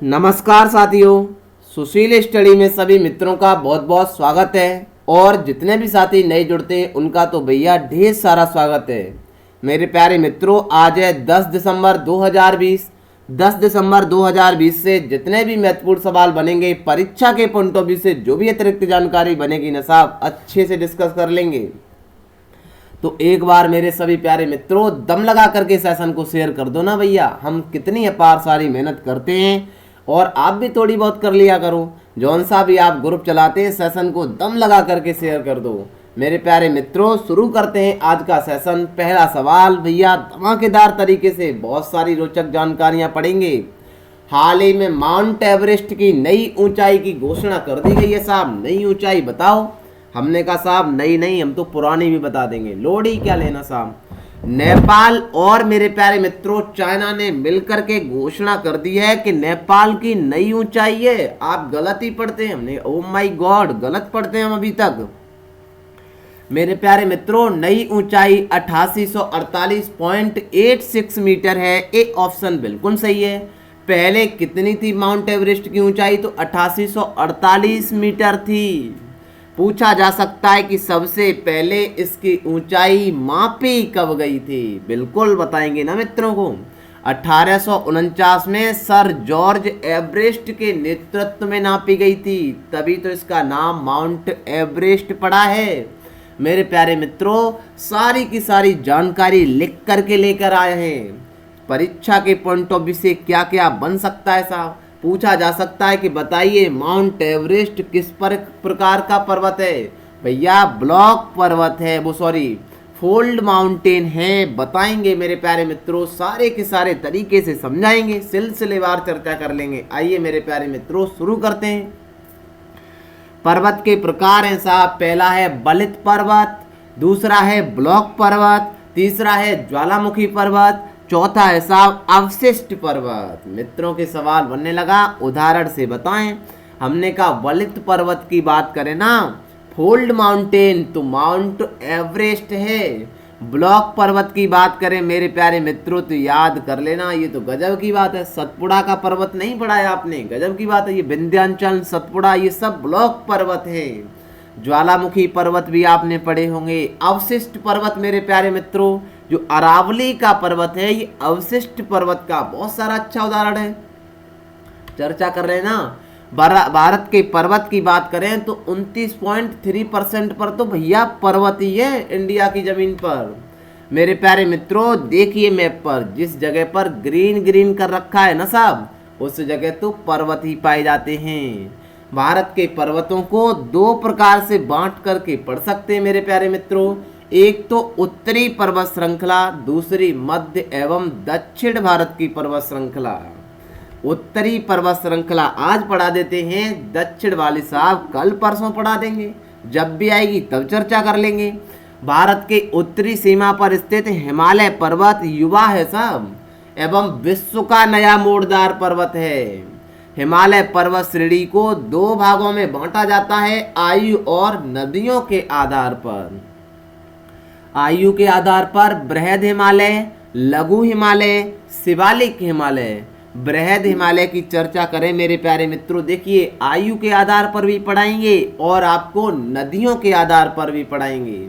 नमस्कार साथियों, सुशील स्टडी में सभी मित्रों का बहुत बहुत स्वागत है। और जितने भी साथी नए जुड़ते हैं उनका तो भैया ढेर सारा स्वागत है। मेरे प्यारे मित्रों, आज है 10 दिसंबर 2020। 10 दिसंबर 2020 से जितने भी महत्वपूर्ण सवाल बनेंगे परीक्षा के पॉइंट ऑफ व्यू से, जो भी अतिरिक्त जानकारी बनेगी ना साहब, अच्छे से डिस्कस कर लेंगे। तो एक बार मेरे सभी प्यारे मित्रों दम लगा करके सेशन को शेयर कर दो ना भैया। हम कितनी अपार सारी मेहनत करते हैं और आप भी थोड़ी बहुत कर लिया करो। जौन सा भी आप ग्रुप चलाते हैं, सेशन को दम लगा करके शेयर कर दो। मेरे प्यारे मित्रों, शुरू करते हैं आज का सेशन। पहला सवाल भैया धमाकेदार तरीके से बहुत सारी रोचक जानकारियां पढ़ेंगे। हाल ही में माउंट एवरेस्ट की नई ऊंचाई की घोषणा कर दी गई है साहब। नई ऊंचाई बताओ। हमने कहा साहब नई नहीं, हम तो पुरानी भी बता देंगे। लोड़ी क्या लेना साहब। नेपाल और मेरे प्यारे मित्रों चाइना ने मिलकर के घोषणा कर दी है कि नेपाल की नई ऊंचाई है। आप गलत ही पढ़ते हैं। हमने ओ माय गॉड, गलत पढ़ते हैं हम अभी तक। मेरे प्यारे मित्रों, नई ऊंचाई 8848.86 मीटर है। ए ऑप्शन बिल्कुल सही है। पहले कितनी थी माउंट एवरेस्ट की ऊंचाई? तो 8848 मीटर थी। पूछा जा सकता है कि सबसे पहले इसकी ऊंचाई मापी कब गई थी? बिल्कुल बताएंगे ना मित्रों को। 1849 में सर जॉर्ज एवरेस्ट के नेतृत्व में नापी गई थी, तभी तो इसका नाम माउंट एवरेस्ट पड़ा है। मेरे प्यारे मित्रों, सारी की सारी जानकारी लिख करके लेकर आए हैं। परीक्षा के पॉइंट ऑफ व्यू से क्या क्या बन सकता है साहब। पूछा जा सकता है कि बताइए माउंट एवरेस्ट किस प्रकार का पर्वत है? भैया ब्लॉक पर्वत है, वो सॉरी फोल्ड माउंटेन है। बताएंगे मेरे प्यारे मित्रों, सारे के सारे तरीके से समझाएंगे, सिलसिलेवार चर्चा कर लेंगे। आइए मेरे प्यारे मित्रों शुरू करते हैं। पर्वत के प्रकार हैं साहब। पहला है बलित पर्वत, दूसरा है ब्लॉक पर्वत, तीसरा है ज्वालामुखी पर्वत, चौथा है साहब अवशिष्ट पर्वत। मित्रों के सवाल बनने लगा, उदाहरण से बताएं। हमने कहा बलित पर्वत की बात करें ना, फोल्ड माउंटेन तो माउंट एवरेस्ट है। ब्लॉक पर्वत की बात करें मेरे प्यारे मित्रों तो याद कर लेना, ये तो गजब की बात है। सतपुड़ा का पर्वत नहीं पढ़ा है आपने? गजब की बात है। ये विंध्याचल, सतपुड़ा, ये सब ब्लॉक पर्वत है। ज्वालामुखी पर्वत भी आपने पढ़े होंगे। अवशिष्ट पर्वत मेरे प्यारे मित्रों, जो अरावली का पर्वत है, ये अवशिष्ट पर्वत का बहुत सारा अच्छा उदाहरण है। चर्चा कर रहे हैं ना। भारत के पर्वत की बात करें तो 29.3% पर तो भैया पर्वत ही है इंडिया की जमीन पर। मेरे प्यारे मित्रों देखिए मैप पर, जिस जगह पर ग्रीन ग्रीन कर रखा है ना साहब, उस जगह तो पर्वत ही पाए जाते हैं। भारत के पर्वतों को दो प्रकार से बांट करके पढ़ सकते हैं मेरे प्यारे मित्रों। एक तो उत्तरी पर्वत श्रृंखला, दूसरी मध्य एवं दक्षिण भारत की पर्वत श्रृंखला। उत्तरी पर्वत श्रृंखला आज पढ़ा देते हैं, दक्षिण वाली साहब कल परसों पढ़ा देंगे। जब भी आएगी तब चर्चा कर लेंगे। भारत के उत्तरी सीमा पर स्थित हिमालय पर्वत युवा है साहब, एवं विश्व का नया मोड़दार पर्वत है। हिमालय पर्वत श्रेणी को दो भागों में बांटा जाता है, आयु और नदियों के आधार पर। आयु के आधार पर बृहद हिमालय, लघु हिमालय, शिवालिक हिमालय। बृहद हिमालय की चर्चा करें मेरे प्यारे मित्रों, देखिए आयु के आधार पर भी पढ़ाएंगे और आपको नदियों के आधार पर भी पढ़ाएंगे।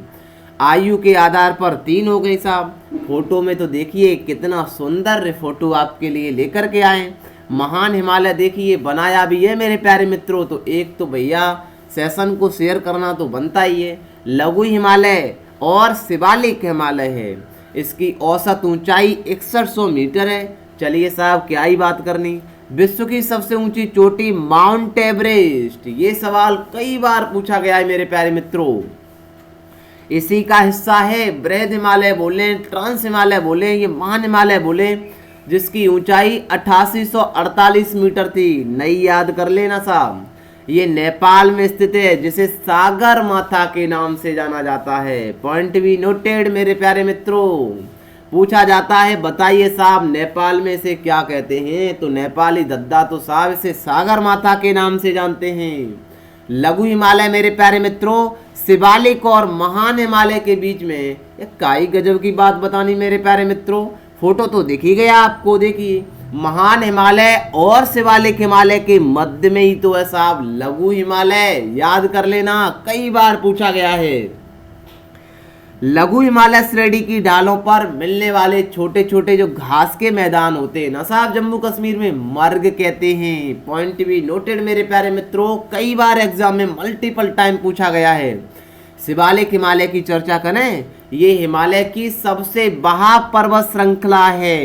आयु के आधार पर 3 हो गई साहब। फोटो में तो देखिए कितना सुंदर फोटो आपके लिए लेकर के आए। महान हिमालय देखिए बनाया भी है मेरे प्यारे मित्रों। तो एक तो भैया सेशन को शेयर करना तो बनता ही है। लघु हिमालय और शिवालिक हिमालय है। इसकी औसत ऊंचाई 6100 मीटर है। चलिए साहब क्या ही बात करनी। विश्व की सबसे ऊंची चोटी माउंट एवरेस्ट, ये सवाल कई बार पूछा गया है मेरे प्यारे मित्रों। इसी का हिस्सा है बृहद हिमालय बोले, ट्रांस हिमालय बोले, ये महान हिमालय बोले, जिसकी ऊंचाई 8848 मीटर थी। नई याद कर लेना साहब। ये नेपाल में स्थित है, जिसे सागर माथा के नाम से जाना जाता है। पॉइंट भी नोटेड मेरे प्यारे मित्रों। पूछा जाता है बताइए साहब नेपाल में इसे क्या कहते हैं? तो नेपाली दद्दा तो साहब इसे सागर माथा के नाम से जानते हैं। लघु हिमालय मेरे प्यारे मित्रों, शिवालिक और महान हिमालय के बीच में एक काई गजब की बात बतानी मेरे प्यारे मित्रों। फोटो तो दिख ही गया आपको, देखिए महान हिमालय और शिवालिक हिमालय के मध्य में ही तो है साहब लघु हिमालय, याद कर लेना, कई बार पूछा गया है। लघु हिमालय श्रेणी की ढालों पर मिलने वाले छोटे छोटे जो घास के मैदान होते हैं ना साहब, जम्मू कश्मीर में मर्ग कहते हैं। पॉइंट भी नोटेड मेरे प्यारे मित्रों, कई बार एग्जाम में मल्टीपल टाइम पूछा गया है। शिवालिक हिमालय की चर्चा करें, ये हिमालय की सबसे बड़ा पर्वत श्रृंखला है,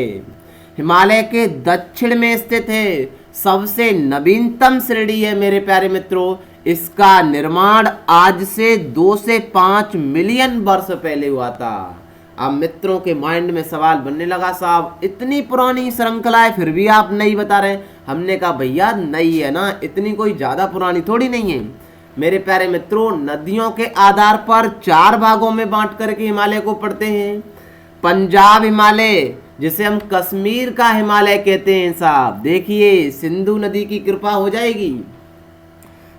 हिमालय के दक्षिण में स्थित है, सबसे नवीनतम श्रेणी है मेरे प्यारे मित्रों। इसका निर्माण आज से 2 से 5 मिलियन वर्ष पहले हुआ था। अब मित्रों के माइंड में सवाल बनने लगा, साहब इतनी पुरानी श्रृंखला है फिर भी आप नहीं बता रहे। हमने कहा भैया नहीं है ना, इतनी कोई ज़्यादा पुरानी थोड़ी नहीं है मेरे प्यारे मित्रों। नदियों के आधार पर 4 भागों में बांट करके हिमालय को पढ़ते हैं। पंजाब हिमालय, जिसे हम कश्मीर का हिमालय कहते हैं साहब, देखिए सिंधु नदी की कृपा हो जाएगी।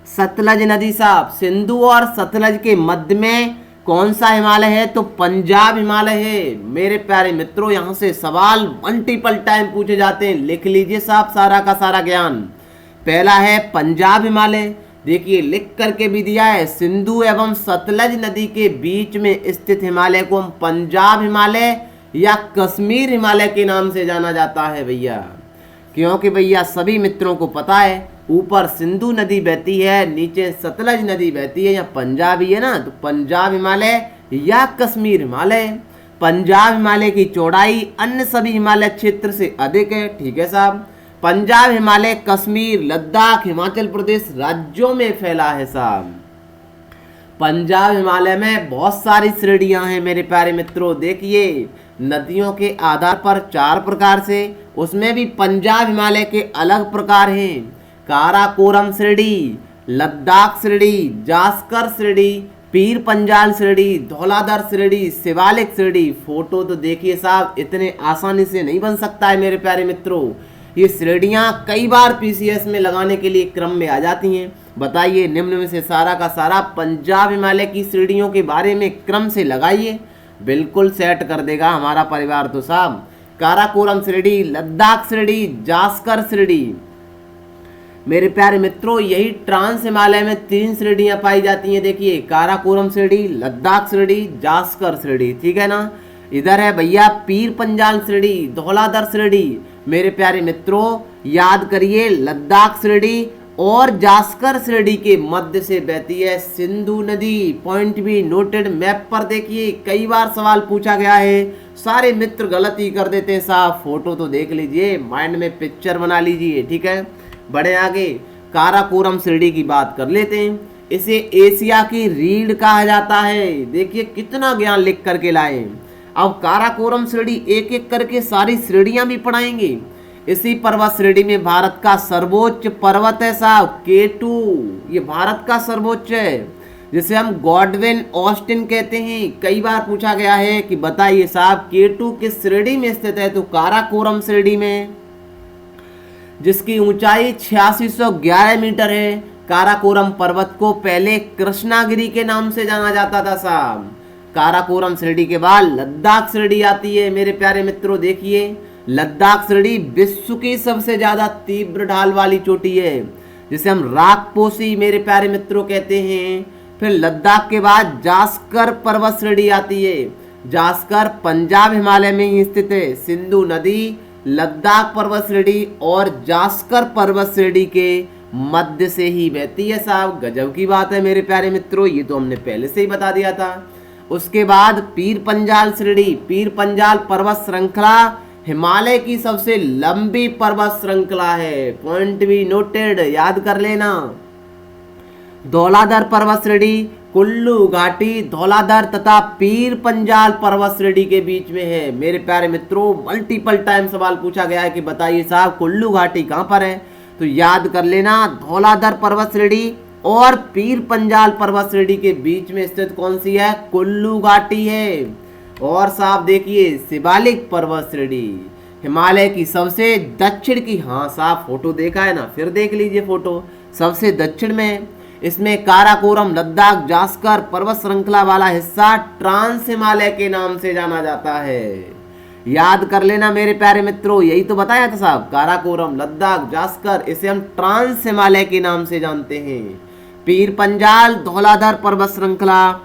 सतलज नदी साहब, सिंधु और सतलज के मध्य में कौन सा हिमालय है, तो पंजाब हिमालय है मेरे प्यारे मित्रों। यहाँ से सवाल मल्टीपल टाइम पूछे जाते हैं, लिख लीजिए साहब सारा का सारा ज्ञान। पहला है पंजाब हिमालय, देखिए लिख करके भी दिया है, सिंधु एवं सतलज नदी के बीच में स्थित हिमालय को हम पंजाब हिमालय या कश्मीर हिमालय के नाम से जाना जाता है भैया। क्योंकि भैया सभी मित्रों को पता है ऊपर सिंधु नदी बहती है, नीचे सतलज नदी बहती है, या पंजाब ही है ना, तो पंजाब हिमालय या कश्मीर हिमालय। पंजाब हिमालय की चौड़ाई अन्य सभी हिमालय क्षेत्र से अधिक है, ठीक है साहब। पंजाब हिमालय कश्मीर, लद्दाख, हिमाचल प्रदेश राज्यों में फैला है साहब। पंजाब हिमालय में बहुत सारी श्रेणियां हैं मेरे प्यारे मित्रों। देखिए नदियों के आधार पर 4 प्रकार से, उसमें भी पंजाब हिमालय के अलग प्रकार हैं। काराकोरम श्रेणी, लद्दाख श्रेणी, जास्कर श्रेणी, पीर पंजाल श्रेणी, धौलाधर श्रेणी, शिवालिक श्रेणी। फोटो तो देखिए साहब इतने आसानी से नहीं बन सकता है मेरे प्यारे मित्रों। ये श्रेणियां कई बार पीसीएस में लगाने के लिए क्रम में आ जाती हैं। बताइए निम्न में से सारा का सारा पंजाब हिमालय की श्रेणियों के बारे में क्रम से लगाइए, बिल्कुल सेट कर देगा हमारा परिवार तो साहब। काराकोरम श्रेणी, लद्दाख श्रेणी, जास्कर श्रेणी। मेरे प्यारे मित्रों यही ट्रांस हिमालय में 3 श्रेणियां पाई जाती हैं। देखिए काराकोरम श्रेणी, लद्दाख श्रेणी, जास्कर श्रेणी, ठीक है ना। इधर है भैया पीर पंजाल श्रेणी, धौलाधर श्रेणी। मेरे प्यारे मित्रों याद करिए लद्दाख श्रेणी और जास्कर श्रेणी के मध्य से बहती है सिंधु नदी। पॉइंट भी नोटेड, मैप पर देखिए कई बार सवाल पूछा गया है। सारे मित्र गलती कर देते हैं साहब, फोटो तो देख लीजिए, माइंड में पिक्चर बना लीजिए, ठीक है। बड़े आगे काराकोरम श्रेणी की बात कर लेते हैं। इसे एशिया की रीढ़ कहा जाता है। देखिए कितना ज्ञान लिख करके लाए। अब काराकोरम श्रेणी एक एक करके सारी श्रेणियां भी पढ़ाएंगे। इसी पर्वत श्रेणी में भारत का सर्वोच्च पर्वत है साहब K2, ये भारत का सर्वोच्च है, जिसे हम गॉडविन ऑस्टिन कहते हैं। कई बार पूछा गया है कि बताइए साहब K2 किस श्रेणी में स्थित है, तो काराकोरम श्रेणी में, जिसकी ऊंचाई 8611 मीटर है। काराकोरम पर्वत को पहले कृष्णागिरी के नाम से जाना जाता था साहब। काराकोरम श्रेणी के बाद लद्दाख श्रेणी आती है मेरे प्यारे मित्रों। देखिए लद्दाख श्रेणी विश्व की सबसे ज्यादा तीव्र ढाल वाली चोटी है, जिसे हम राकपोशी मेरे प्यारे मित्रों कहते हैं। फिर लद्दाख के बाद जास्कर पर्वत श्रेणी आती है। जास्कर पंजाब हिमालय में ही स्थित है। सिंधु नदी, लद्दाख पर्वत श्रेणी और जास्कर पर्वत श्रेणी के मध्य से ही बहती है साहब। गजब की बात है मेरे प्यारे मित्रों, ये तो हमने पहले से ही बता दिया था। उसके बाद पीर पंजाल श्रेणी, पीर पंजाल पर्वत श्रृंखला हिमालय की सबसे लंबी पर्वत श्रृंखला है। पॉइंट भी नोटेड, याद कर लेना। धौलाधर पर्वत श्रेणी कुल्लू घाटी, धौलाधर तथा पीर पंजाल पर्वत श्रेणी के बीच में है मेरे प्यारे मित्रों। मल्टीपल टाइम सवाल पूछा गया है कि बताइए साहब कुल्लू घाटी कहाँ पर है, तो याद कर लेना धौलाधर पर्वत श्रेणी और पीर पंजाल पर्वत श्रेणी के बीच में स्थित कौन सी है, कुल्लू घाटी है। और साहब देखिए शिवालिक पर्वत श्रेणी हिमालय की सबसे दक्षिण की, हाँ साहब फोटो देखा है ना, फिर देख लीजिए फोटो, सबसे दक्षिण में। इसमें काराकोरम, लद्दाख, जास्कर पर्वत श्रृंखला वाला हिस्सा ट्रांस हिमालय के नाम से जाना जाता है। याद कर लेना मेरे प्यारे मित्रों, यही तो बताया था साहब, काराकोरम, लद्दाख, जास्कर, इसे हम ट्रांस हिमालय के नाम से जानते हैं। पीर पंजाल धौलाधर पर्वत श्रृंखला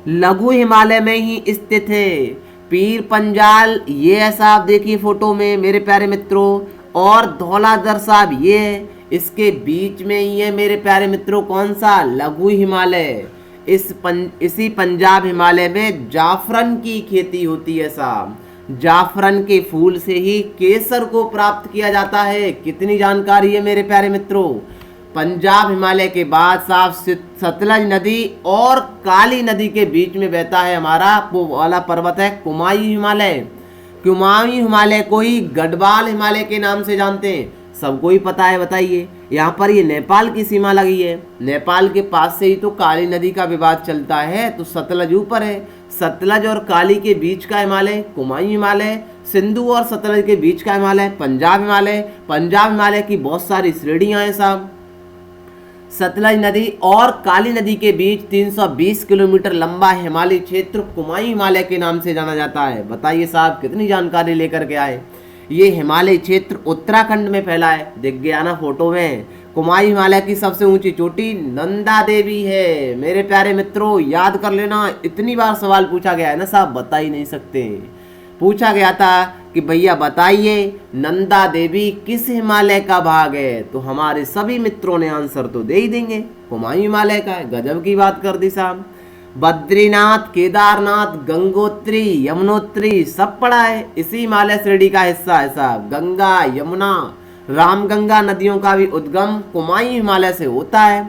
लघु हिमालय में ही स्थित है। पीर पंजाल ये है साहब, देखिए फोटो में मेरे प्यारे मित्रों, और धौलाधर साहब ये है, इसके बीच में ही है मेरे प्यारे मित्रों कौन सा, लघु हिमालय। इसी पंजाब हिमालय में जाफरन की खेती होती है साहब। जाफरन के फूल से ही केसर को प्राप्त किया जाता है। कितनी जानकारी है मेरे प्यारे मित्रों। पंजाब हिमालय के बाद साहब सतलज नदी और काली नदी के बीच में बहता है हमारा वो वाला पर्वत है कुमायूं हिमालय। कुमायूं हिमालय को ही गढ़वाल हिमालय के नाम से जानते हैं, सबको ही पता है। बताइए, यहाँ पर ये नेपाल की सीमा लगी है, नेपाल के पास से ही तो काली नदी का विवाद चलता है, तो सतलज ऊपर है। सतलज और काली के बीच का हिमालय कुमायूं हिमालय, सिंधु और सतलज के बीच का हिमालय पंजाब हिमालय। पंजाब हिमालय की बहुत सारी श्रेणियां हैं साहब। सतलज नदी और काली नदी के बीच 320 किलोमीटर लंबा हिमालयी क्षेत्र कुमायूं हिमालय के नाम से जाना जाता है। बताइए साहब, कितनी जानकारी लेकर के आए। ये हिमालयी क्षेत्र उत्तराखंड में फैला है, दिख गया ना फोटो में। कुमायूं हिमालय की सबसे ऊंची चोटी नंदा देवी है। मेरे प्यारे मित्रों, याद कर लेना, इतनी बार सवाल पूछा गया है ना साहब, बता ही नहीं सकते। पूछा गया था कि भैया बताइए नंदा देवी किस हिमालय का भाग है, तो हमारे सभी मित्रों ने आंसर तो दे ही देंगे, कुमायूं हिमालय का है। गजब की बात कर दी साहब। बद्रीनाथ, केदारनाथ, गंगोत्री, यमुनोत्री सब पड़ा है, इसी हिमालय श्रेणी का हिस्सा है साहब। गंगा, यमुना, रामगंगा नदियों का भी उद्गम कुमायूं हिमालय से होता है।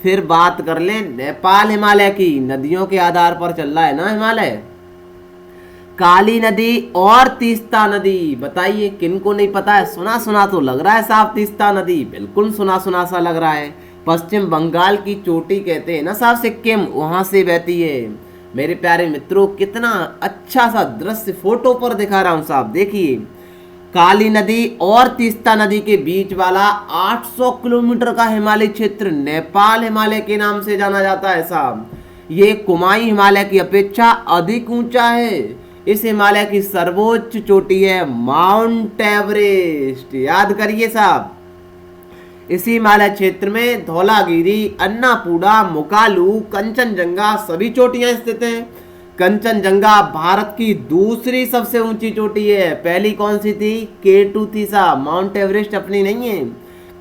फिर बात कर लें नेपाल हिमालय की, नदियों के आधार पर चल रहा है ना हिमालय। काली नदी और तीस्ता नदी, बताइए किनको नहीं पता है। सुना सुना तो लग रहा है साहब, तीस्ता नदी बिल्कुल सुना सुना सा लग रहा है। पश्चिम बंगाल की चोटी कहते हैं ना साहब सिक्किम, वहां से बहती है। मेरे प्यारे मित्रों, कितना अच्छा सा दृश्य फोटो पर दिखा रहा हूं साहब, देखिए। काली नदी और तीस्ता नदी के बीच वाला 800 किलोमीटर का हिमालय क्षेत्र नेपाल हिमालय के नाम से जाना जाता है साहब। ये कुमायूं हिमालय की अपेक्षा अधिक ऊंचा है। इस हिमालय की सर्वोच्च चोटी है माउंट एवरेस्ट। याद करिए साहब, इसी हिमालय क्षेत्र में धौलागिरी, अन्नापूर्णा, मुकालू, कंचनजंगा सभी चोटियां स्थित हैं। कंचनजंगा भारत की दूसरी सबसे ऊंची चोटी है। पहली कौन सी थी? K2 थी साहब, माउंट एवरेस्ट अपनी नहीं है,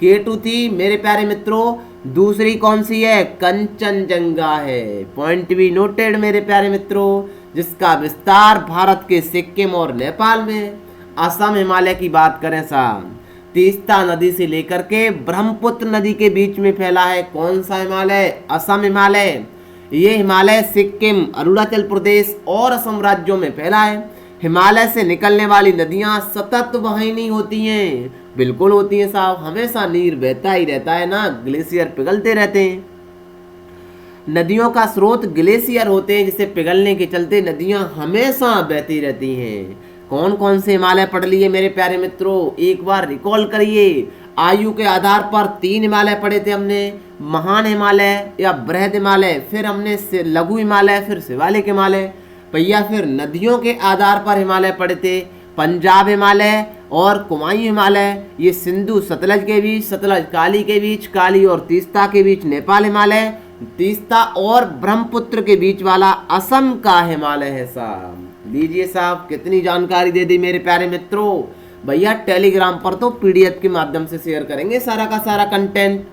K2 थी मेरे प्यारे मित्रों। दूसरी कौन सी है? कंचनजंगा है। पॉइंट भी नोटेड मेरे प्यारे मित्रों, जिसका विस्तार भारत के सिक्किम और नेपाल में। असम हिमालय की बात करें साहब, तीस्ता नदी से लेकर के ब्रह्मपुत्र नदी के बीच में फैला है कौन सा हिमालय? असम हिमालय। ये हिमालय सिक्किम, अरुणाचल प्रदेश और असम राज्यों में फैला है। हिमालय से निकलने वाली नदियां सतत वाहिनी होती हैं। बिल्कुल होती हैं साहब, हमेशा नीर बहता ही रहता है ना, ग्लेशियर पिघलते रहते हैं। नदियों का स्रोत ग्लेशियर होते हैं, जिसे पिघलने के चलते नदियां हमेशा बहती रहती हैं। कौन कौन से हिमालय पढ़ लिए मेरे प्यारे मित्रों, एक बार रिकॉल करिए। आयु के आधार पर 3 हिमालय पढ़े थे हमने, महान हिमालय या बृहद हिमालय, फिर हमने लघु हिमालय, फिर शिवालिक हिमालय। भैया फिर नदियों के आधार पर हिमालय पढ़े थे, पंजाब हिमालय और कुमायूं हिमालय। ये सिंधु सतलज के बीच, सतलज काली के बीच, काली और तीस्ता के बीच नेपाल हिमालय, तीस्ता और ब्रह्मपुत्र के बीच वाला असम का हिमालय है साहब। लीजिए साहब, कितनी जानकारी दे दी मेरे प्यारे मित्रों। भैया टेलीग्राम पर तो PDF के माध्यम से शेयर करेंगे सारा का सारा कंटेंट।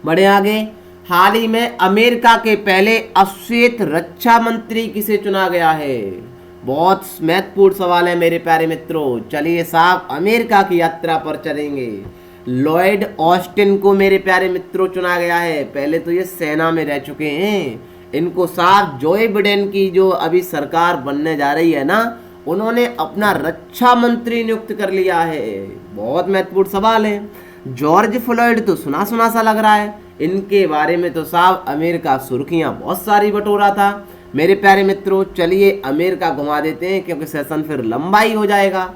बढ़े आगे। हाल ही में अमेरिका के पहले अश्वेत रक्षा मंत्री किसे चुना गया है? बहुत महत्वपूर्ण सवाल है मेरे प्यारे मित्रों। चलिए साहब, अमेरिका की यात्रा पर चलेंगे। लॉयड ऑस्टिन को मेरे प्यारे मित्रों चुना गया है। पहले तो ये सेना में रह चुके हैं। इनको साहब जोए बिडेन की जो अभी सरकार बनने जा रही है ना, उन्होंने अपना रक्षा मंत्री नियुक्त कर लिया है। बहुत महत्वपूर्ण सवाल है। जॉर्ज फ्लॉयड तो सुना सुना सा लग रहा है, इनके बारे में तो साहब अमेरिका सुर्खियां बहुत सारी बटोरा था। मेरे प्यारे मित्रों, चलिए अमेरिका घुमा देते हैं, क्योंकि सेशन फिर लंबा ही हो जाएगा।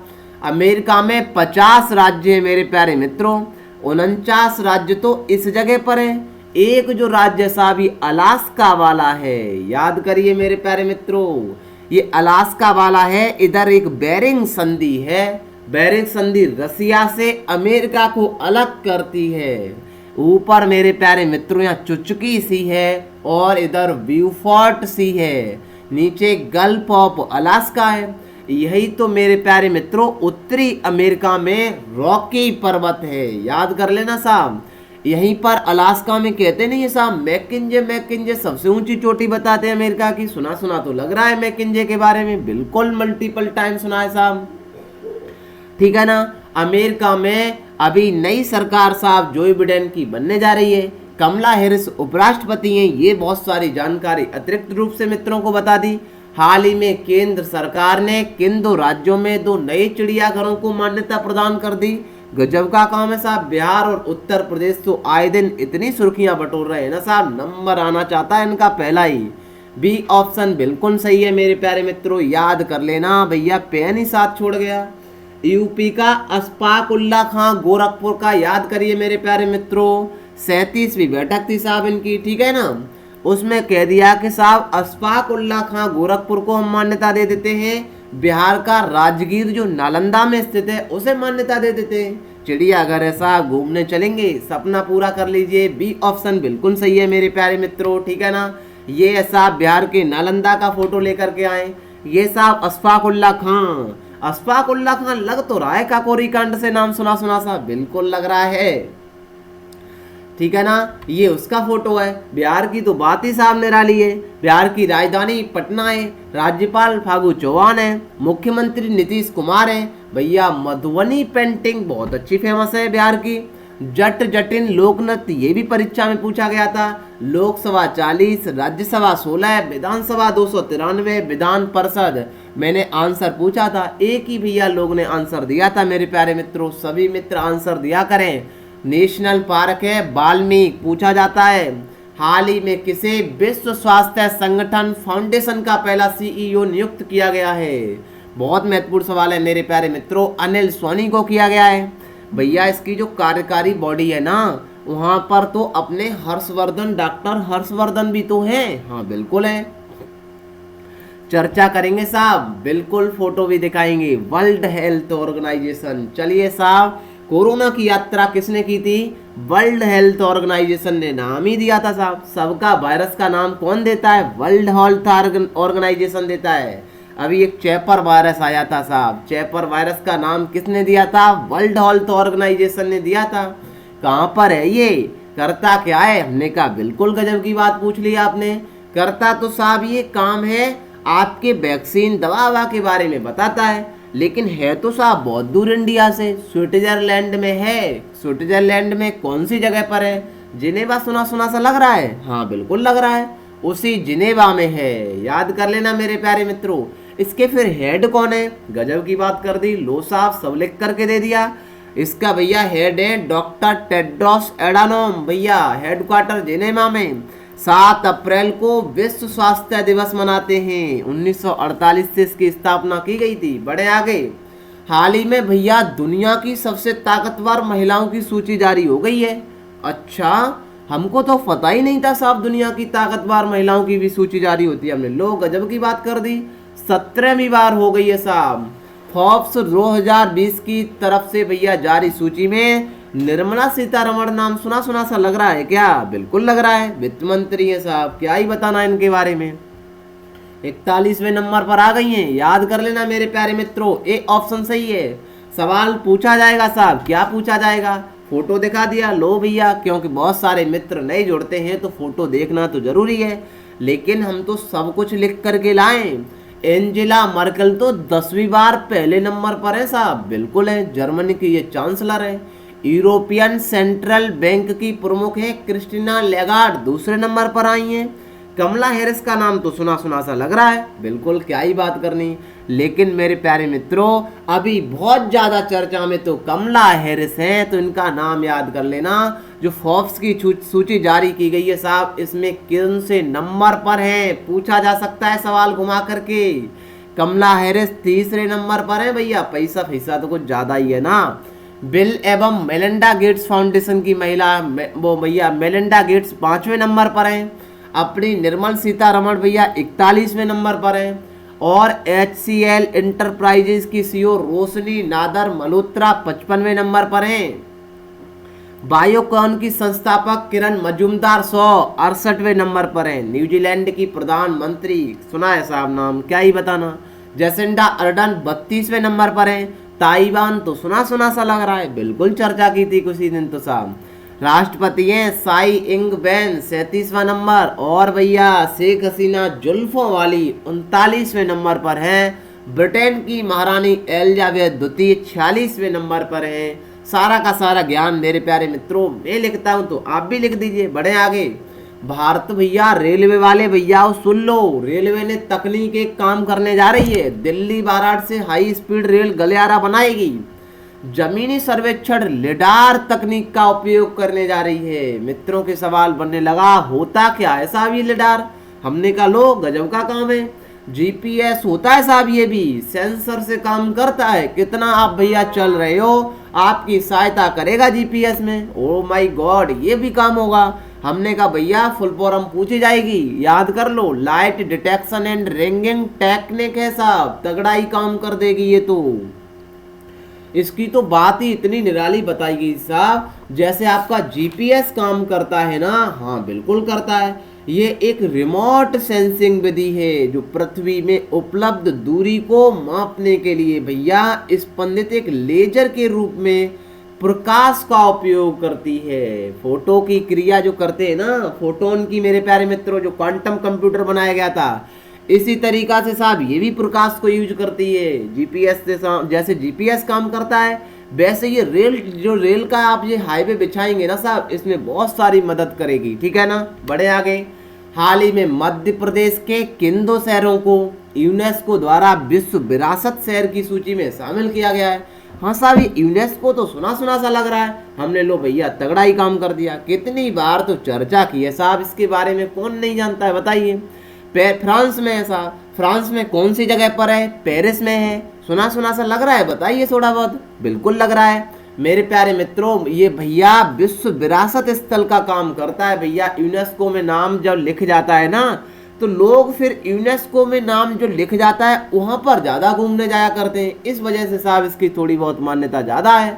अमेरिका में 50 राज्य हैं मेरे प्यारे मित्रों। 49 राज्य तो इस जगह पर है। एक जो राज्य साहब अलास्का वाला है, याद करिए मेरे प्यारे मित्रों, ये अलास्का वाला है, इधर एक बेरिंग संधि है। बेरिंग संधि रसिया से अमेरिका को अलग करती है। ऊपर मेरे प्यारे मित्रों यहाँ चुचुकी सी है और इधर ब्यूफोर्ट सी है, नीचे गल्फ ऑफ अलास्का है। यही तो मेरे प्यारे मित्रों उत्तरी अमेरिका में रॉकी पर्वत है, याद कर लेना साहब। यहीं पर अलास्का में कहते नहीं है साहब मैकिंजे सबसे ऊंची चोटी बताते हैं अमेरिका की। सुना सुना तो लग रहा है मैकिंजे के बारे में, बिल्कुल मल्टीपल टाइम सुना है साहब, ठीक है ना। अमेरिका में अभी नई सरकार साहब जो बिडेन की बनने जा रही है, कमला हैरिस उपराष्ट्रपति हैं। ये बहुत सारी जानकारी अतिरिक्त रूप से मित्रों को बता दी। हाल ही में केंद्र सरकार ने किन 2 राज्यों में 2 नए चिड़ियाघरों को मान्यता प्रदान कर दी। गजब का काम है साहब। बिहार और उत्तर प्रदेश तो आए दिन इतनी सुर्खियां बटोर रहे हैं ना साहब, नंबर आना चाहता है इनका पहला ही। बी ऑप्शन बिल्कुल सही है मेरे प्यारे मित्रों, याद कर लेना भैया, पेन ही साथ छोड़ गया। यूपी का अशफाक उल्ला खां गोरखपुर का, याद करिए मेरे प्यारे मित्रों, 37वीं बैठक थी साहब इनकी, ठीक है ना। उसमें कह दिया कि साहब अशफाक उल्ला खां गोरखपुर को हम मान्यता दे देते हैं, बिहार का राजगीर जो नालंदा में स्थित है उसे मान्यता दे देते हैं। चिड़ियाघर है साहब, घूमने चलेंगे, सपना पूरा कर लीजिए। बी ऑप्शन बिल्कुल सही है मेरे प्यारे मित्रों, ठीक है ना। ये साहब बिहार के नालंदा का फोटो लेकर के आए। ये साहब अशफाक उल्ला खां, अशफाक उल्ला खां लग तो रहा है काकोरी कांड से नाम सुना सुना सा, बिल्कुल लग रहा है, ठीक है ना। ये उसका फोटो है। बिहार की तो बात ही साहब निराली है। बिहार की राजधानी पटना है, राज्यपाल फागू चौहान है, मुख्यमंत्री नीतीश कुमार है। भैया मधुबनी पेंटिंग बहुत अच्छी फेमस है बिहार की। जट जटिन लोक नृत्य, ये भी परीक्षा में पूछा गया था। लोकसभा 40, राज्यसभा 16, विधानसभा 293, विधान परिषद मैंने आंसर पूछा था, एक ही भैया लोग ने आंसर दिया था मेरे प्यारे मित्रों। सभी मित्र आंसर दिया करें। नेशनल पार्क है वाल्मीकि, पूछा जाता है। हाल ही में किसे विश्व स्वास्थ्य संगठन फाउंडेशन का पहला सीईओ नियुक्त किया गया है? बहुत महत्वपूर्ण सवाल है मेरे प्यारे मित्रों, अनिल सोनी को किया गया है। भैया इसकी जो कार्यकारी बॉडी है ना, वहां पर तो अपने हर्षवर्धन, डॉक्टर हर्षवर्धन भी तो हैं। हाँ बिल्कुल है, चर्चा करेंगे साहब, बिल्कुल फोटो भी दिखाएंगे। वर्ल्ड हेल्थ ऑर्गेनाइजेशन, चलिए साहब, कोरोना की यात्रा किसने की थी? वर्ल्ड हेल्थ ऑर्गेनाइजेशन ने नाम ही दिया था साहब। सबका वायरस का नाम कौन देता है? वर्ल्ड हेल्थ ऑर्गेनाइजेशन देता है। अभी एक चैपर वायरस आया था साहब, चैपर वायरस का नाम किसने दिया था? वर्ल्ड हेल्थ ऑर्गेनाइजेशन ने दिया था। कहाँ पर है ये, करता क्या है? हमने कहा बिल्कुल गजब की बात पूछ ली आपने। करता तो साहब ये काम है आपके वैक्सीन दवा के बारे में बताता है, लेकिन है तो साहब बहुत दूर इंडिया से, स्विट्जरलैंड में है। स्विट्जरलैंड में कौन सी जगह पर है? जिनेवा सुना सुना सा लग रहा है। हाँ बिल्कुल लग रहा है, उसी जिनेवा में है, याद कर लेना मेरे प्यारे मित्रों। इसके फिर हेड कौन है? गजब की बात कर दी, लो साहब सब लिख करके दे दिया। इसका भैया हेड है डॉक्टर टेड्रोस एडानोम, भैया हेडक्वार्टर जिनेवा में। 7 अप्रैल को विश्व स्वास्थ्य दिवस मनाते हैं। 1948 से इसकी स्थापना की गई थी। बड़े आगे हाल ही में भैया दुनिया की सबसे ताकतवर महिलाओं की सूची जारी हो गई है। अच्छा, हमको तो पता ही नहीं था साहब दुनिया की ताकतवर महिलाओं की भी सूची जारी होती है। हमने लोग गजब की बात कर दी, 17वीं बार हो गई है साहब। फोर्ब्स 2020 की तरफ से भैया जारी सूची में निर्मला सीतारमण नाम सुना सुना सा लग रहा है क्या? बिल्कुल लग रहा है, वित्त मंत्री है साहब, क्या ही बताना इनके बारे में। 41वें नंबर पर आ गई हैं, याद कर लेना मेरे प्यारे मित्रों। ए ऑप्शन सही है। सवाल पूछा जाएगा साहब, क्या पूछा जाएगा? फोटो दिखा दिया, लो भैया, क्योंकि बहुत सारे मित्र नए जुड़ते हैं तो फोटो देखना तो जरूरी है, लेकिन हम तो सब कुछ लिख करके लाएं। एंजेला मर्केल तो 10वीं बार पहले नंबर पर है साहब, बिल्कुल है, जर्मनी की ये चांसलर है। यूरोपियन सेंट्रल बैंक की प्रमुख है क्रिस्टीना लेगार्ड, दूसरे नंबर पर आई हैं। कमला हैरिस का नाम तो सुना सुना सा लग रहा है, बिल्कुल, क्या ही बात करनी। लेकिन मेरे प्यारे मित्रों अभी बहुत ज़्यादा चर्चा में तो कमला हैरिस हैं, तो इनका नाम याद कर लेना। जो फोर्ब्स की सूची जारी की गई है साहब, इसमें किन से नंबर पर है पूछा जा सकता है सवाल घुमा करके। कमला हैरिस 3रे नंबर पर है भैया, पैसा तो कुछ ज़्यादा ही है ना। बिल एवं मेलिंडा गेट्स फाउंडेशन की महिला वो भैया मेलिंडा गेट्स 5वें नंबर पर हैं। अपनी निर्मला सीतारमण भैया 41वें नंबर पर हैं। और HCL इंटरप्राइजेज की CEO रोशनी नादर मल्होत्रा 55वें नंबर पर हैं। बायोकॉन की संस्थापक किरण मजूमदार 168वें नंबर पर हैं। न्यूजीलैंड की प्रधानमंत्री, सुना है साहब नाम, क्या ही बताना, जेसिंडा अर्डन 32वें नंबर पर हैं। ताइवान तो सुना सुना सा लग रहा है, बिल्कुल चर्चा की थी कुछ ही दिन तो साहब। राष्ट्रपति हैं साई इंग बेन 37वां नंबर, और भैया शेख हसीना जुल्फों वाली 39वें नंबर पर हैं। ब्रिटेन की महारानी एलिजाबेथ द्वितीय 46वें नंबर पर हैं। सारा का सारा ज्ञान मेरे प्यारे मित्रों मैं लिखता हूं तो आप भी लिख दीजिए, बढ़े आगे। भारत भैया रेलवे वाले भैया सुन लो, रेलवे ने तकनीक एक काम करने जा रही है। दिल्ली बारात से हाई स्पीड रेल गलियारा बनाएगी। जमीनी सर्वेक्षण लिडार तकनीक का उपयोग करने जा रही है। मित्रों के सवाल बनने लगा, होता क्या है साहब ये लिडार? हमने कहा लो गजब का काम है। GPS होता है साहब, ये भी सेंसर से काम करता है। कितना आप भैया चल रहे हो, आपकी सहायता करेगा GPS में। ओ माय गॉड, ये भी काम होगा। हमने कहा भैया फुल फॉर्म पूछी जाएगी, याद कर लो, light detection and ranging technique है साहब, तगड़ा ही काम कर देगी ये तो। इसकी तो बात ही इतनी निराली बताई गई साहब, जैसे आपका GPS काम करता है ना। हाँ बिल्कुल करता है। ये एक रिमोट सेंसिंग विधि है जो पृथ्वी में उपलब्ध दूरी को मापने के लिए भैया स्पंदित एक लेजर के रूप में प्रकाश का उपयोग करती है। फोटो की क्रिया जो करते हैं ना, फोटोन की, मेरे प्यारे मित्रों, जो क्वांटम कंप्यूटर बनाया गया था, इसी तरीका से साहब ये भी प्रकाश को यूज करती है। GPS से जैसे GPS काम करता है, वैसे ये रेल का आप ये हाईवे बिछाएंगे ना साहब, इसमें बहुत सारी मदद करेगी, ठीक है ना। बड़े आगे, हाल ही में मध्य प्रदेश के किन 2 शहरों को यूनेस्को द्वारा विश्व विरासत शहर की सूची में शामिल किया गया है? हाँ साहब, ये यूनेस्को तो सुना सुना सा लग रहा है। हमने लो भैया तगड़ा ही काम कर दिया। कितनी बार तो चर्चा की है साहब इसके बारे में, कौन नहीं जानता है बताइए। फ्रांस में है साहब, फ्रांस में कौन सी जगह पर है? पेरिस में है। सुना सुना सा लग रहा है, बताइए थोड़ा बहुत। बिल्कुल लग रहा है मेरे प्यारे मित्रों, ये भैया विश्व विरासत स्थल का काम करता है। भैया यूनेस्को में नाम जब लिख जाता है ना, तो लोग फिर यूनेस्को में नाम जो लिख जाता है वहां पर ज्यादा घूमने जाया करते हैं। इस वजह से साहब इसकी थोड़ी बहुत मान्यता ज्यादा है।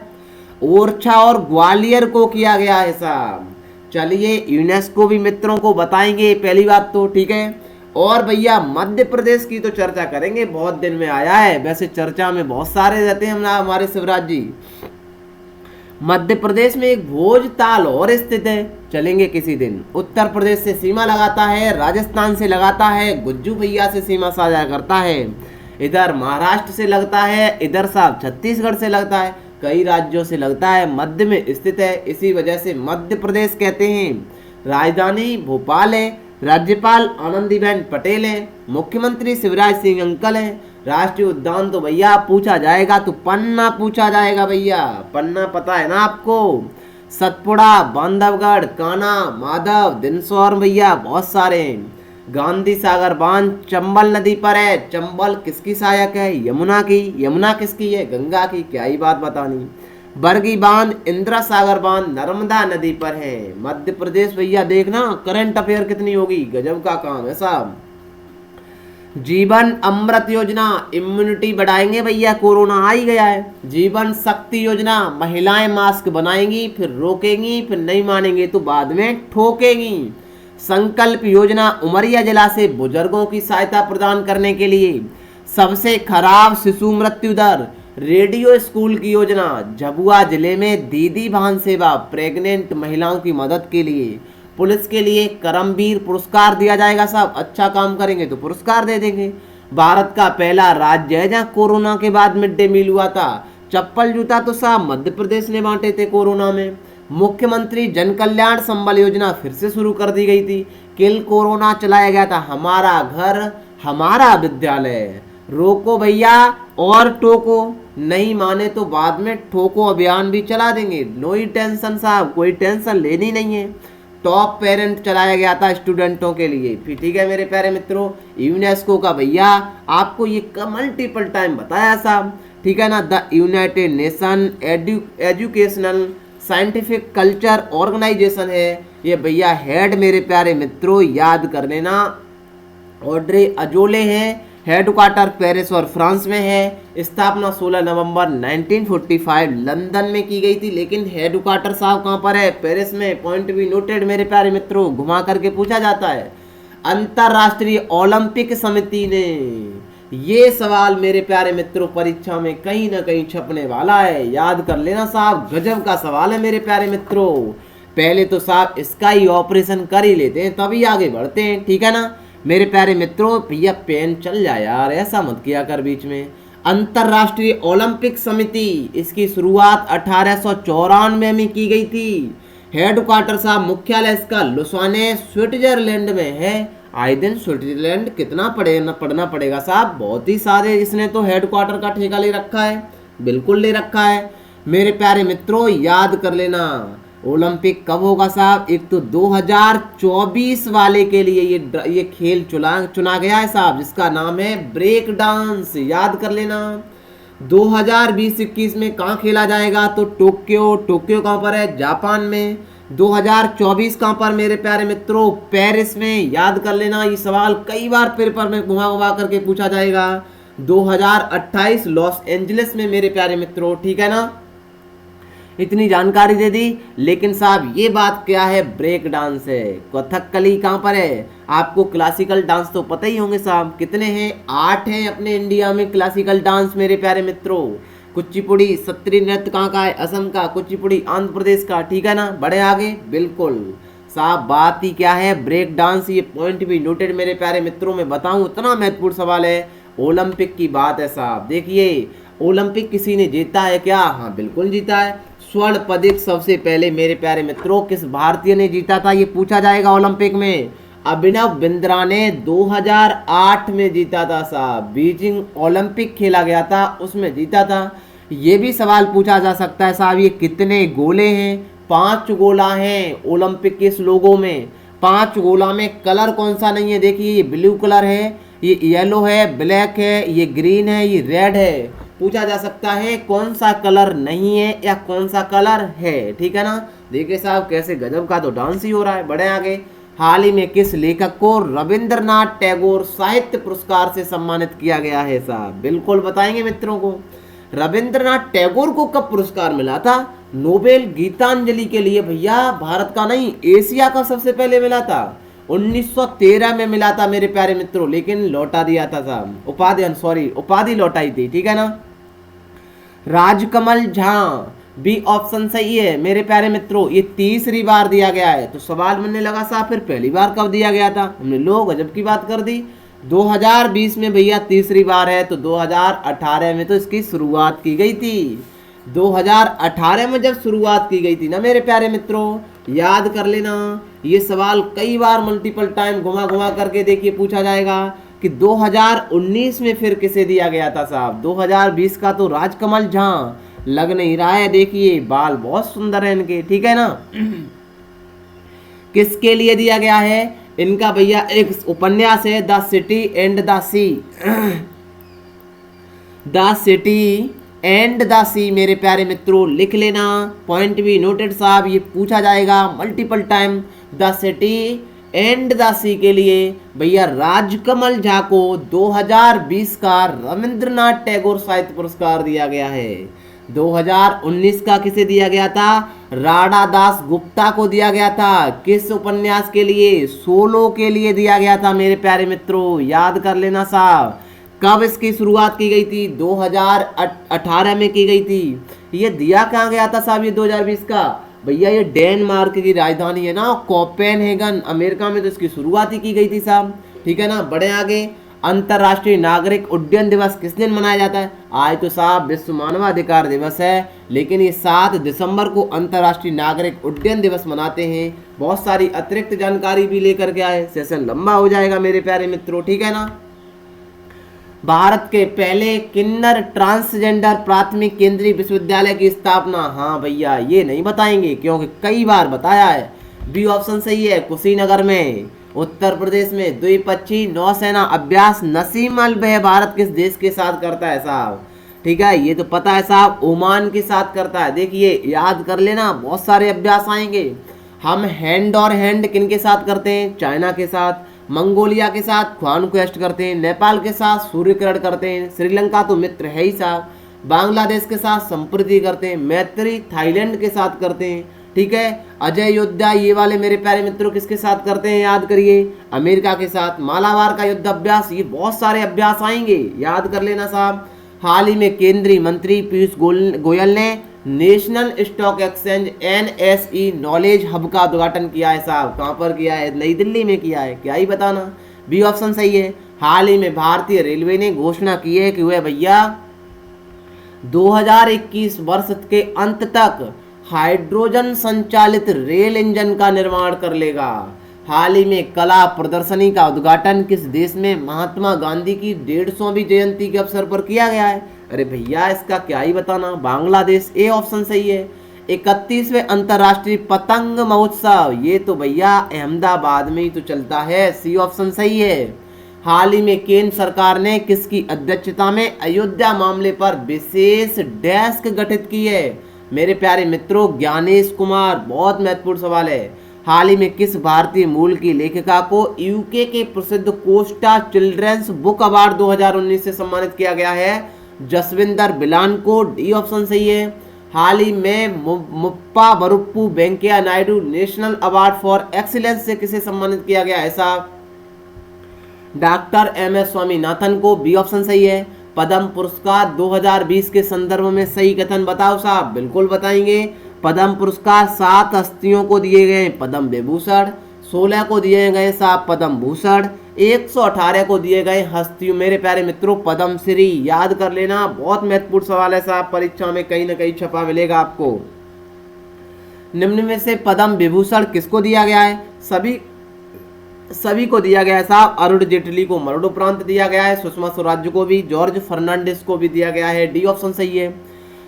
ओरछा और ग्वालियर को किया गया है साहब। चलिए यूनेस्को भी मित्रों को बताएंगे पहली बात तो, ठीक है। और भैया मध्य प्रदेश की तो चर्चा करेंगे, बहुत दिन में आया है, वैसे चर्चा में बहुत सारे रहते हैं हमारे शिवराज जी। मध्य प्रदेश में एक भोजताल और स्थित है, चलेंगे किसी दिन। उत्तर प्रदेश से सीमा लगाता है, राजस्थान से लगाता है, गुज्जू भैया से सीमा साझा करता है। इधर महाराष्ट्र से लगता है, इधर साहब छत्तीसगढ़ से लगता है, कई राज्यों से लगता है, मध्य में स्थित है, इसी वजह से मध्य प्रदेश कहते हैं। राजधानी भोपाल है, राज्यपाल आनंदीबेन पटेल हैं, मुख्यमंत्री शिवराज सिंह अंकल हैं। राष्ट्रीय उद्यान तो भैया पूछा जाएगा तो पन्ना पूछा जाएगा भैया, पन्ना पता है ना आपको। सतपुड़ा, बांधवगढ़, कान्हा, माधव, दिनसौर भैया बहुत सारे हैं। गांधी सागर बांध चंबल नदी पर है। चंबल किसकी सहायक है? यमुना की। यमुना किसकी है? गंगा की। क्या ही बात बतानी। बरगी बांध, इंदिरा सागर बांध नर्मदा नदी पर है। मध्य प्रदेश भैया देखना करंट अफेयर कितनी होगी, गजब का काम है साहब। जीवन अमृत योजना, इम्यूनिटी बढ़ाएंगे भैया, कोरोना आ ही गया है। जीवन शक्ति योजना, महिलाएं मास्क बनाएंगी, फिर रोकेंगी, फिर नहीं मानेंगे तो बाद में ठोकेंगी। संकल्प योजना, उमरिया जिला से बुजुर्गों की सहायता प्रदान करने के लिए। सबसे खराब शिशु मृत्यु दर, रेडियो स्कूल की योजना। झाबुआ जिले में दीदी वाहन सेवा, प्रेग्नेंट महिलाओं की मदद के लिए। पुलिस के लिए करमवीर पुरस्कार दिया जाएगा साहब, अच्छा काम करेंगे तो पुरस्कार दे देंगे। भारत का पहला राज्य है जहाँ कोरोना के बाद मिड डे मील हुआ था। चप्पल जूता तो साहब मध्य प्रदेश ने बांटे थे कोरोना में। मुख्यमंत्री जन कल्याण संबल योजना फिर से शुरू कर दी गई थी। किल कोरोना चलाया गया था, हमारा घर हमारा विद्यालय। रोको भैया और टोको, नहीं माने तो बाद में ठोको अभियान भी चला देंगे। नो ही टेंशन साहब, कोई टेंशन लेनी नहीं है। टॉप पेरेंट चलाया गया था स्टूडेंटों के लिए, फिर ठीक है मेरे प्यारे मित्रों। यूनेस्को का भैया आपको ये मल्टीपल टाइम बताया साहब, ठीक है ना। The united nation educational scientific culture organization है ये भैया। हेड मेरे प्यारे मित्रों याद कर लेना, ऑड्रे अजोले हैं हेडक्वार्टर पेरिस और फ्रांस में है। स्थापना 16 नवंबर 1945 लंदन में की गई थी, लेकिन हेडक्वार्टर साहब कहाँ पर है? पेरिस में। पॉइंट बी नोटेड मेरे प्यारे मित्रों, घुमा करके पूछा जाता है। अंतरराष्ट्रीय ओलंपिक समिति ने, ये सवाल मेरे प्यारे मित्रों परीक्षा में कहीं ना कहीं छपने वाला है, याद कर लेना साहब, गजब का सवाल है मेरे प्यारे मित्रों। पहले तो साहब इसका ही ऑपरेशन कर ही लेते हैं, तभी आगे बढ़ते हैं, ठीक है ना मेरे प्यारे मित्रों। भैया पेन चल जाए यार, ऐसा मत किया कर बीच में। अंतरराष्ट्रीय ओलंपिक समिति, इसकी शुरुआत 1894 में की गई थी। हेडक्वार्टर साहब, मुख्यालय इसका लुसाने स्विट्जरलैंड में है। आए दिन स्विट्जरलैंड कितना पढ़ना पड़ेगा साहब, बहुत ही सारे, इसने तो हेडक्वार्टर का ठेका ले रखा है, बिल्कुल ले रखा है मेरे प्यारे मित्रों, याद कर लेना। ओलंपिक कब होगा साहब? एक तो 2024 वाले के लिए ये खेल चुना गया है साहब, जिसका नाम है ब्रेक डांस, याद कर लेना। 2020-21 में कहाँ खेला जाएगा? तो टोक्यो कहाँ पर है? जापान में। 2024 कहाँ पर मेरे प्यारे मित्रों? पेरिस में, याद कर लेना। ये सवाल कई बार पेपर में घुमा घुमा करके पूछा जाएगा। 2028 लॉस एंजलिस में मेरे प्यारे मित्रों, ठीक है ना। इतनी जानकारी दे दी, लेकिन साहब ये बात क्या है? ब्रेक डांस है। कथकली कहाँ पर है? आपको क्लासिकल डांस तो पता ही होंगे साहब, कितने हैं? 8 हैं अपने इंडिया में क्लासिकल डांस मेरे प्यारे मित्रों। कुचिपुड़ी सत्रीय नृत्य कहाँ का है? असम का। कुचिपुड़ी आंध्र प्रदेश का, ठीक है ना। बड़े आगे, बिल्कुल साहब, बात ही क्या है? Break dance. ये पॉइंट भी नोटेड मेरे प्यारे मित्रों, में बताऊं इतना महत्वपूर्ण सवाल है, ओलंपिक की बात है साहब। देखिए, ओलंपिक किसी ने जीता है क्या? हाँ बिल्कुल जीता है। स्वर्ण पदक सबसे पहले मेरे प्यारे मित्रों किस भारतीय ने जीता था? ये पूछा जाएगा ओलंपिक में। अभिनव बिंद्रा ने 2008 में जीता था साहब, बीजिंग ओलंपिक खेला गया था उसमें जीता था। ये भी सवाल पूछा जा सकता है साहब, ये कितने गोले हैं? 5 गोला हैं ओलंपिक के इस लोगो में। 5 गोला में कलर कौन सा नहीं है? देखिए, ये ब्लू कलर है, ये येलो है, ब्लैक है, ये ग्रीन है, ये रेड है। पूछा जा सकता है कौन सा कलर नहीं है या कौन सा कलर है, ठीक है ना। देखिए साहब, कैसे गजब का तो डांस ही हो रहा है। बड़े आगे, हाल ही में किस लेखक को रविंद्रनाथ टैगोर साहित्य पुरस्कार से सम्मानित किया गया है साहब? बिल्कुल बताएंगे मित्रों को। रविंद्रनाथ टैगोर को कब पुरस्कार मिला था? नोबेल गीतांजलि के लिए भैया, भारत का नहीं, एशिया का सबसे पहले मिला था। 1913 में मिला था मेरे प्यारे मित्रों, लेकिन लौटा दिया था साहब, उपाधि लौटाई थी, ठीक है ना। राजकमल झा, बी ऑप्शन सही है मेरे प्यारे मित्रों। ये तीसरी बार दिया गया है, तो सवाल बनने लगा साहब फिर पहली बार कब दिया गया था? हमने लोग गजब की बात कर दी। 2020 में भैया तीसरी बार है, तो 2018 में तो इसकी शुरुआत की गई थी। 2018 में जब शुरुआत की गई थी ना मेरे प्यारे मित्रों, याद कर लेना। ये सवाल कई बार मल्टीपल टाइम घुमा घुमा करके देखिए पूछा जाएगा कि 2019 में फिर किसे दिया गया था साहब? 2020 का तो राजकमल झा लग नहीं रहा है, देखिए बाल बहुत सुंदर है इनके, ठीक है ना। किसके लिए दिया गया है इनका? भैया एक उपन्यास है the city and the sea, the city and the sea मेरे प्यारे मित्रों, लिख लेना, पॉइंट भी नोटेड साहब। ये पूछा जाएगा multiple time. The city and the sea के लिए भैया राजकमल झा को 2020 का रविंद्रनाथ टैगोर साहित्य पुरस्कार दिया गया है। 2019 का किसे दिया गया था? राणा दास गुप्ता को दिया गया था। किस उपन्यास के लिए? सोलो के लिए दिया गया था मेरे प्यारे मित्रों, याद कर लेना साहब। कब इसकी शुरुआत की गई थी? 2018 में की गई थी। ये दिया कहाँ गया था साहब ये 2020 का? भैया ये डेनमार्क की राजधानी है ना, कोपेनहेगन, अमेरिका में तो इसकी शुरुआत ही की गई थी साहब, ठीक है ना। बड़े आगे, अंतर्राष्ट्रीय नागरिक उड्डयन दिवस किस दिन मनाया जाता है? आज तो साहब विश्व मानवाधिकार दिवस है, लेकिन ये 7 दिसंबर को अंतर्राष्ट्रीय नागरिक उड्डयन दिवस मनाते हैं। बहुत सारी अतिरिक्त जानकारी भी लेकर के आए, सेशन लंबा हो जाएगा मेरे प्यारे मित्रों, ठीक है ना। भारत के पहले किन्नर ट्रांसजेंडर प्राथमिक केंद्रीय विश्वविद्यालय की स्थापना? हाँ भैया, ये नहीं बताएंगे क्योंकि कई बार बताया है। बी ऑप्शन सही है, कुशीनगर में, उत्तर प्रदेश में। द्विपक्षीय नौसेना अभ्यास नसीम अल बह भारत किस देश के साथ करता है साहब? ठीक है, ये तो पता है साहब, ओमान के साथ करता है। देखिए याद कर लेना, बहुत सारे अभ्यास आएंगे। हम हैंड और हैंड किन के साथ करते हैं? चाइना के साथ। मंगोलिया के साथ कॉन्क्वेस्ट करते हैं, नेपाल के साथ सूर्यग्रहण करते हैं, श्रीलंका तो मित्र है ही साहब, बांग्लादेश के साथ संप्रति करते हैं, मैत्री थाईलैंड के साथ करते हैं, ठीक है। अजय योद्धा ये वाले मेरे प्यारे मित्रों किसके साथ करते हैं याद करिए, अमेरिका के साथ। मालाबार का युद्ध अभ्यास, ये बहुत सारे अभ्यास आएंगे, याद कर लेना साहब। हाल ही में केंद्रीय मंत्री पीयूष गोयल ने national stock exchange NSE knowledge hub का उद्घाटन किया है साहब। कहाँ पर किया है? नई दिल्ली में किया है। क्या ही बताना, बी ऑप्शन सही है। हाल ही में भारतीय रेलवे ने घोषणा की है कि वह भैया 2021 वर्ष के अंत तक हाइड्रोजन संचालित रेल इंजन का निर्माण कर लेगा। हाल ही में कला प्रदर्शनी का उद्घाटन किस देश में महात्मा गांधी की 150वीं जयंती के अवसर पर किया गया है? अरे भैया इसका क्या ही बताना, बांग्लादेश। ए ऑप्शन सही है। 31वें अंतर्राष्ट्रीय पतंग महोत्सव, ये तो भैया अहमदाबाद में ही तो चलता है। सी ऑप्शन सही है। हाल ही में केंद्र सरकार ने किसकी अध्यक्षता में अयोध्या मामले पर विशेष डेस्क गठित की है? मेरे प्यारे मित्रों ज्ञानेश कुमार। बहुत महत्वपूर्ण सवाल है। हाल ही में किस भारतीय मूल की लेखिका को यूके के प्रसिद्ध कोस्टा चिल्ड्रंस बुक अवार्ड 2019 से सम्मानित किया गया है? जसविंदर बिलान को। डी ऑप्शन सही है। हाल ही में Muppavarapu Venkaiah Naidu national award for excellence से किसे सम्मानित किया गया? ऐसा डॉक्टर MS स्वामीनाथन को। बी ऑप्शन सही है। पद्म पुरस्कार 2020 के संदर्भ में सही कथन बताओ साहब। बिल्कुल बताएंगे। पद्म पुरस्कार 7 हस्तियों को दिए गए पद्म विभूषण, 16 को दिए गए साहब पद्म भूषण, 118 को दिए गए हस्तियों मेरे प्यारे मित्रों पद्म श्री। याद कर लेना, बहुत महत्वपूर्ण सवाल है साहब, परीक्षा में कहीं ना कहीं छपा मिलेगा आपको। निम्न में से पद्म विभूषण किसको दिया गया है? सभी को दिया गया है साहब। अरुण जेटली को मरणोपरांत दिया गया है, सुषमा स्वराज को भी, जॉर्ज फर्नांडिस को भी दिया गया है। डी ऑप्शन सही है।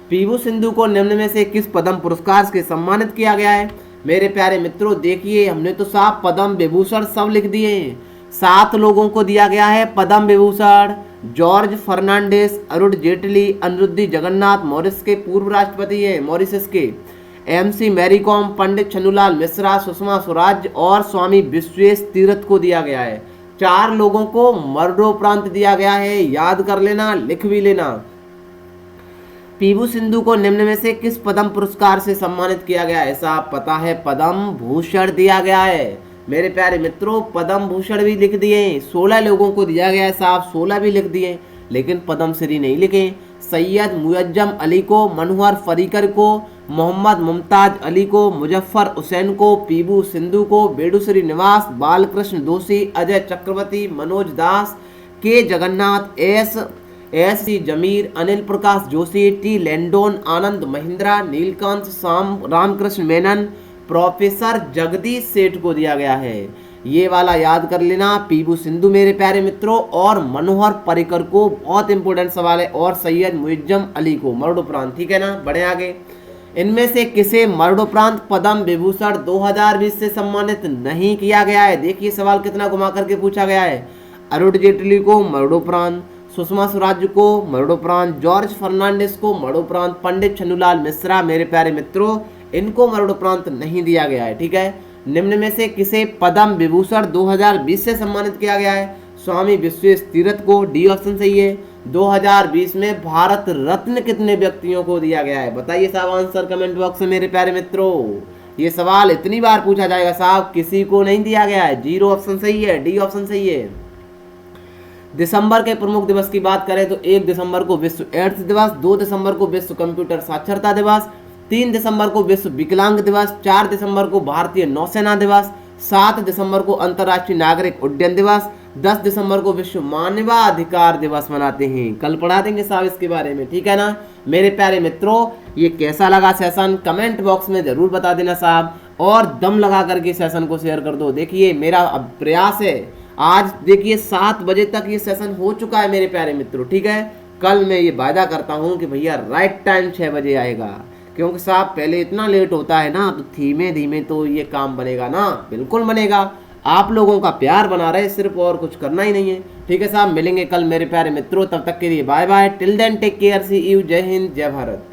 पीवी सिंधु को निम्न में से किस पद्म पुरस्कार से सम्मानित किया गया है? मेरे प्यारे मित्रों देखिए, हमने तो साहब पद्म विभूषण सब लिख दिए। 7 लोगों को दिया गया है पद्म विभूषण। जॉर्ज फर्नांडिस, अरुण जेटली, अनिरुद्धि जगन्नाथ मॉरिस के पूर्व राष्ट्रपति है, मॉरिशस के, MC मैरी कॉम, पंडित छन्नूलाल मिश्रा, सुषमा स्वराज और स्वामी विश्वेश तीर्थ को दिया गया है। 4 लोगों को मरणोपरांत दिया गया है। याद कर लेना, लिख भी लेना। पीवी सिंधु को निम्न में से किस पद्म पुरस्कार से सम्मानित किया गया? ऐसा पता है पद्म भूषण दिया गया है। मेरे प्यारे मित्रों पद्म भूषण भी लिख दिए। 16 लोगों को दिया गया है साहब, 16 भी लिख दिए, लेकिन पद्म श्री नहीं लिखे। सैयद मुअज्जम अली को, मनोहर पर्रिकर को, मोहम्मद मुमताज अली को, मुजफ्फर हुसैन को, पीवी सिंधु को, बेडू श्रीनिवास, बालकृष्ण दोषी, अजय चक्रवर्ती, मनोज दास, के जगन्नाथ, एस जमीर, अनिल प्रकाश जोशी, टी लैंडोन, आनंद महिंद्रा, नीलकांत रामकृष्ण मेनन, प्रोफेसर जगदीश सेठ को दिया गया है। ये वाला याद कर लेना, पीवी सिंधु मेरे प्यारे मित्रों और मनोहर पर्रिकर को, बहुत इंपॉर्टेंट सवाल है, और सैयद मुअज्जम अली को मरणोपरांत। ठीक है ना, बढ़े आगे। इनमें से किसे मरणोपरांत पद्म विभूषण 2020 से सम्मानित नहीं किया गया है? देखिए सवाल कितना घुमा करके पूछा गया है। अरुण जेटली को मरणोपरांत, सुषमा स्वराज को मरणोपरांत, जॉर्ज फर्नांडिस को मरणोपरांत, पंडित छन्नूलाल मिश्रा मेरे प्यारे मित्रों इनको मरणोपरांत नहीं दिया गया है। ठीक है। निम्न में से किसे पद्म विभूषण 2020 से सम्मानित किया गया है? स्वामी विश्वेश तीर्थ को। डी ऑप्शन सही है। 2020 में भारत रत्न कितने व्यक्तियों को दिया गया है? बताइए साहब आंसर कमेंट बॉक्स में मेरे प्यारे मित्रों। ये सवाल इतनी बार पूछा जाएगा साहब, किसी को नहीं दिया गया है। 0 ऑप्शन सही है, डी ऑप्शन सही है। दिसंबर के प्रमुख दिवस की बात करें तो 1 दिसंबर को विश्व एड्स दिवस, 2 दिसंबर को विश्व कंप्यूटर साक्षरता दिवस, 3 दिसंबर को विश्व विकलांग दिवस, 4 दिसंबर को भारतीय नौसेना दिवस, 7 दिसंबर को अंतर्राष्ट्रीय नागरिक उड्डयन दिवस, 10 दिसंबर को विश्व मानवाधिकार दिवस मनाते हैं। कल पढ़ा देंगे साहब इसके बारे में। ठीक है ना मेरे प्यारे मित्रों, ये कैसा लगा सेशन कमेंट बॉक्स में जरूर बता देना साहब, और दम लगा करके सेशन को शेयर कर दो। देखिए मेरा अब प्रयास है, आज देखिए 7 बजे तक ये सेशन हो चुका है मेरे प्यारे मित्रों। ठीक है, कल मैं ये वायदा करता हूँ कि भैया राइट टाइम 6 बजे आएगा, क्योंकि साहब पहले इतना लेट होता है ना, तो धीमे धीमे तो ये काम बनेगा ना, बिल्कुल बनेगा। आप लोगों का प्यार बना रहे सिर्फ, और कुछ करना ही नहीं है। ठीक है साहब, मिलेंगे कल मेरे प्यारे मित्रों, तब तक के लिए bye bye, till then take care, see you, जय हिंद जय भारत।